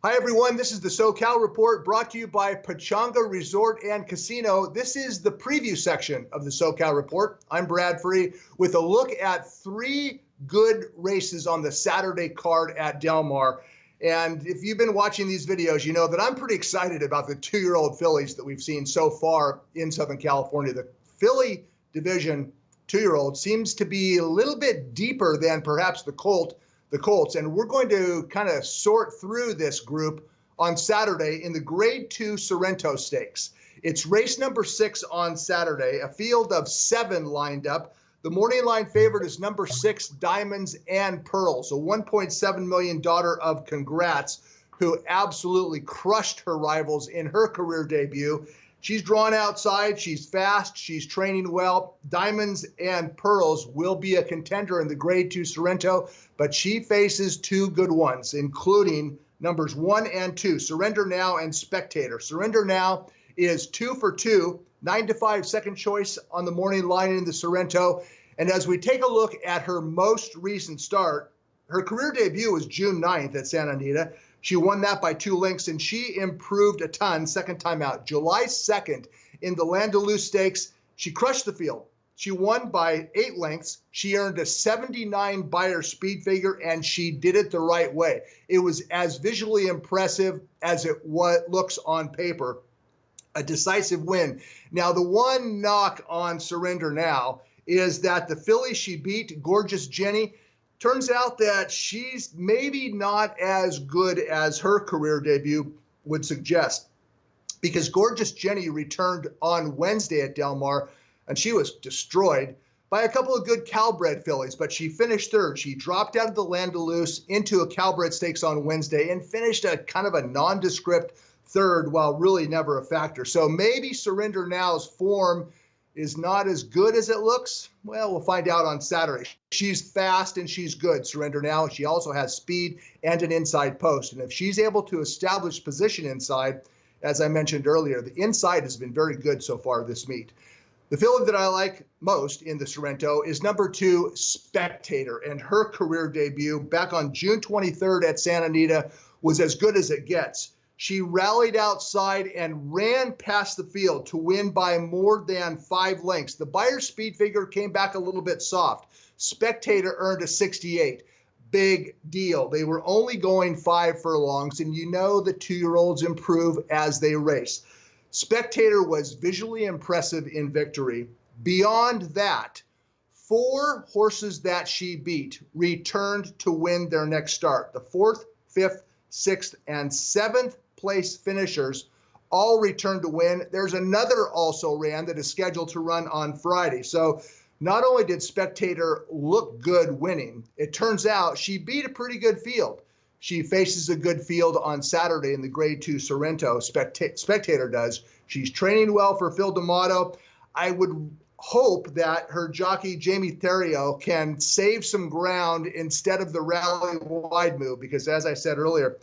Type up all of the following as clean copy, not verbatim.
Hi, everyone. This is the SoCal Report brought to you by Pechanga Resort and Casino. This is the preview section of the SoCal Report. I'm Brad Free with a look at three good races on the Saturday card at Del Mar. And if you've been watching these videos, you know that I'm pretty excited about the two-year-old fillies that we've seen so far in Southern California. The filly division two-year-old seems to be a little bit deeper than perhaps the Colts, and we're going to kind of sort through this group on Saturday in the Grade 2 Sorrento Stakes. It's race number 6 on Saturday, a field of 7 lined up. The morning line favorite is number 6, Diamonds and Pearls, a $1.7 million daughter of Congrats, who absolutely crushed her rivals in her career debut. She's drawn outside, she's fast, she's training well. Diamonds and Pearls will be a contender in the Grade 2 Sorrento, but she faces two good ones, including numbers 1 and 2, Surrender Now and Spectator. Surrender Now is 2 for 2, 9-5 second choice on the morning line in the Sorrento. And as we take a look at her most recent start, her career debut was June 9th at Santa Anita. She won that by 2 lengths, and she improved a ton second time out. July 2nd in the Yellow Stakes, she crushed the field. She won by 8 lengths. She earned a 79 Beyer speed figure, and she did it the right way. It was as visually impressive as it looks on paper. A decisive win. Now, the one knock on Surrender Now is that the filly she beat, Gorgeous Jenny, turns out that she's maybe not as good as her career debut would suggest, because Gorgeous Jenny returned on Wednesday at Del Mar, and she was destroyed by a couple of good Calbred fillies, but she finished third. She dropped out of the Landalus into a Calbred Stakes on Wednesday and finished a kind of a nondescript third, while really never a factor. So maybe Surrender Now's form is not as good as it looks. Well, we'll find out on Saturday. She's fast and she's good, Surrender Now. She also has speed and an inside post. And if she's able to establish position inside, as I mentioned earlier, the inside has been very good so far this meet. The filly that I like most in the Sorrento is number 2, Spectator. And her career debut back on June 23rd at Santa Anita was as good as it gets. She rallied outside and ran past the field to win by more than 5 lengths. The Beyer speed figure came back a little bit soft. Spectator earned a 68. Big deal. They were only going 5 furlongs, and you know the two-year-olds improve as they race. Spectator was visually impressive in victory. Beyond that, 4 horses that she beat returned to win their next start. The 4th, 5th, 6th, and 7th place finishers all returned to win. There's another also ran that is scheduled to run on Friday. So not only did Spectator look good winning, it turns out she beat a pretty good field. She faces a good field on Saturday in the Grade 2 Sorrento. Spectator does. She's training well for Phil D'Amato. I would hope that her jockey, Jamie Theriot, can save some ground instead of the rally wide move, because as I said earlier,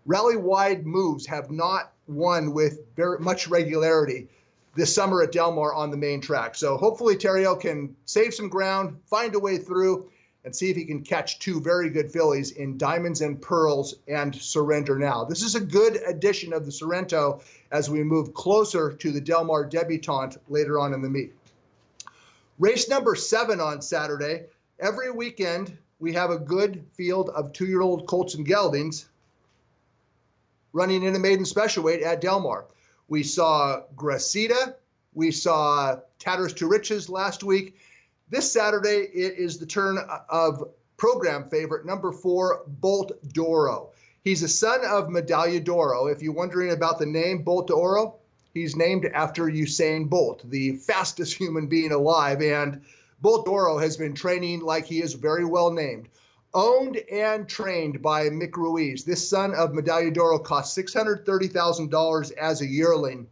rally wide moves have not won with very much regularity this summer at Del Mar on the main track. So hopefully Theriot can save some ground, find a way through, and see if he can catch 2 very good fillies in Diamonds and Pearls and Surrender Now. This is a good edition of the Sorrento as we move closer to the Del Mar debutante later on in the meet. Race number 7 on Saturday. Every weekend, we have a good field of 2-year-old colts and geldings running in a maiden special weight at Del Mar. We saw Gracita. We saw Tatters to Riches last week. This Saturday, it is the turn of program favorite number 4, Bolt d'Oro. He's a son of Medaglia d'Oro. If you're wondering about the name Bolt d'Oro, he's named after Usain Bolt, the fastest human being alive, and Bolt d'Oro has been training like he is very well named. Owned and trained by Mick Ruiz. This son of Medaglia d'Oro cost $630,000 as a yearling,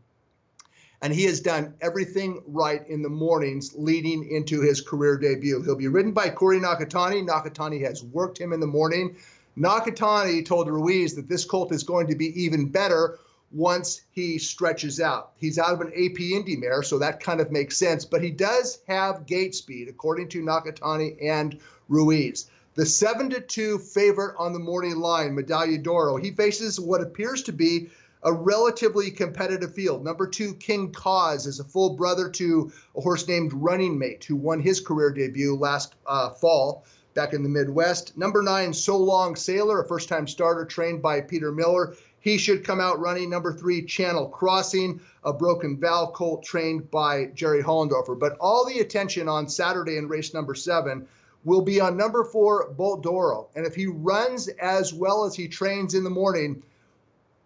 and he has done everything right in the mornings leading into his career debut. He'll be ridden by Corey Nakatani. Nakatani has worked him in the morning. Nakatani told Ruiz that this colt is going to be even better once he stretches out. He's out of an AP Indy mare, so that kind of makes sense, but he does have gate speed, according to Nakatani and Ruiz. The 7-2 favorite on the morning line, Medaglia d'Oro. He faces what appears to be a relatively competitive field. Number 2, King Cause, is a full brother to a horse named Running Mate, who won his career debut last fall back in the Midwest. Number 9, So Long Sailor, a first-time starter trained by Peter Miller. He should come out running. Number 3, Channel Crossing, a Broken Valve colt trained by Jerry Hollendorfer. But all the attention on Saturday in race number 7 will be on number 4, Bolt d'Oro. And if he runs as well as he trains in the morning,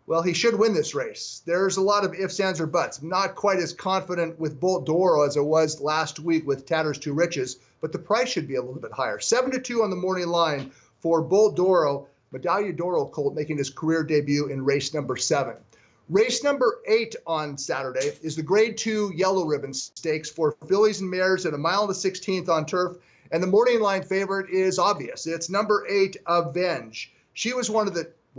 well, he should win this race. There's a lot of ifs, ands, or buts. I'm not quite as confident with Bolt d'Oro as I was last week with Tatters to Riches, but the price should be a little bit higher. 7-2 on the morning line for Bolt d'Oro, Medaglia d'Oro colt making his career debut in race number 7. Race number 8 on Saturday is the Grade 2 Yellow Ribbon Stakes for fillies and mares at 1.16 miles on turf, and the morning line favorite is obvious. It's number 8, Avenge. She was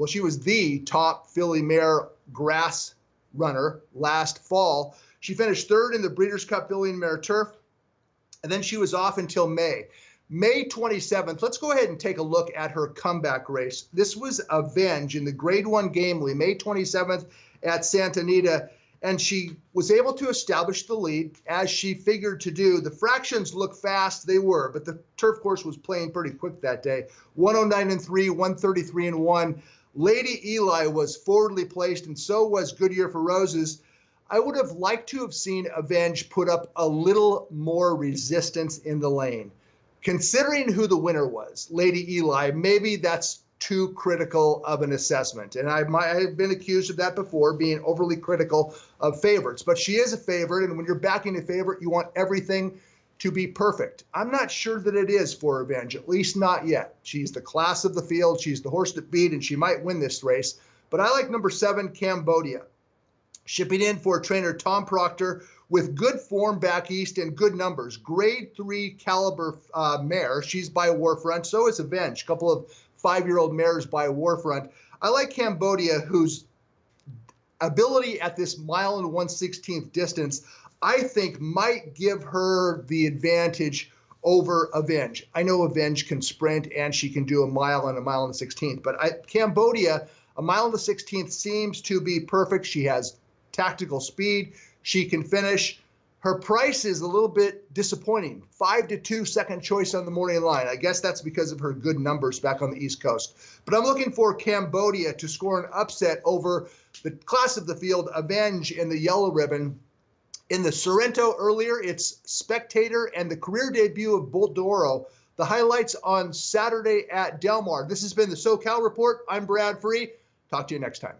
she was the top filly mare grass runner last fall. She finished 3rd in the Breeders' Cup Filly and Mare Turf, and then she was off until May. May 27th, let's go ahead and take a look at her comeback race. This was Avenge in the Grade 1 Gamely, May 27th at Santa Anita, and she was able to establish the lead as she figured to do. The fractions look fast, they were, but the turf course was playing pretty quick that day. 109-3, 133-1. Lady Eli was forwardly placed, and so was Goodyear for Roses. I would have liked to have seen Avenge put up a little more resistance in the lane. Considering who the winner was, Lady Eli, maybe that's too critical of an assessment. And I might have been accused of that before, being overly critical of favorites. But she is a favorite, and when you're backing a favorite, you want everything to be perfect. I'm not sure that it is for Avenge, at least not yet. She's the class of the field. She's the horse that beat, and she might win this race. But I like number 7, Cambodia. Shipping in for trainer Tom Proctor with good form back east and good numbers. Grade 3 caliber mare. She's by Warfront. So is Avenge. A couple of 5-year-old mares by Warfront. I like Cambodia, whose ability at this 1.16 miles distance, I think, might give her the advantage over Avenge. I know Avenge can sprint and she can do a mile and 1.16 miles, but Cambodia, 1.16 miles seems to be perfect. She has tactical speed. She can finish. Her price is a little bit disappointing. 5-2 second choice on the morning line. I guess that's because of her good numbers back on the East Coast. But I'm looking for Cambodia to score an upset over the class of the field, Avenge in the Yellow Ribbon. In the Sorrento earlier, it's Spectator and the career debut of Bolt d'Oro. The highlights on Saturday at Del Mar. This has been the SoCal Report. I'm Brad Free. Talk to you next time.